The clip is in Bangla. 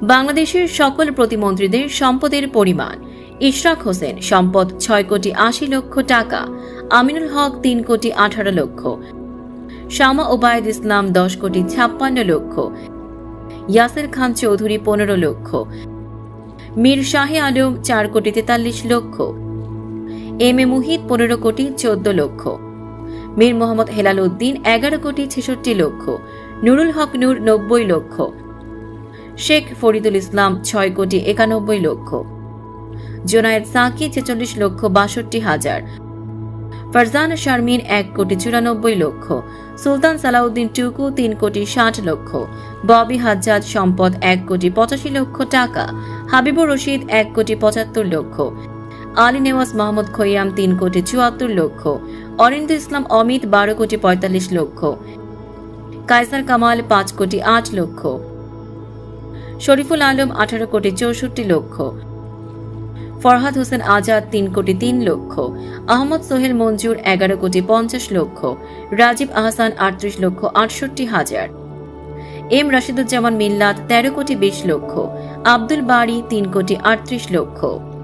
বাংলাদেশের সকল প্রতিমন্ত্রীদের সম্পদের পরিমাণ: ইশরাক হোসেন সম্পদ 6,80,00,000 টাকা, আমিনুল হক 3,18,00,000, শামা ওবায়দ ইসলাম 10,56,00,000, ইয়াসের খান চৌধুরী 15,00,000, মীর শাহে Alam 4,43,00,000, M A Muhith 15,14,00,000, Mir Mohammad Helal Uddin 11,66,00,000, Nurul Haque Noor 90,00,000, Sheikh Faridul Islam 6,91,00,000, Zonayed Psaki 46,62,000, Farzana Sharmin 1,94,00,000, সুলতান সালাউদ্দিন টুকু 3,60,00,000, ববি হাজ্জাজ সম্পদ 1,85,00,000 টাকা, হাবিবুর রশিদ 1,75,00,000, আলী নেওয়াজ মোহাম্মদ খৈয়াম 3,74,00,000, অরিন্দু ইসলাম অমিত 12,45,00,000, কায়সার কামাল 5,08,00,000, শরীফুল আলম 18,64,00,000, ফরহাদ হোসেন আজাদ 3,03,00,000, আহমদ সোহেল মঞ্জুর 11,50,00,000, রাজীব আহসান 38,68,000, এম রাশিদুজ্জামান মিল্লাত 13,20,00,000, আব্দুল বারী 3,38,00,000।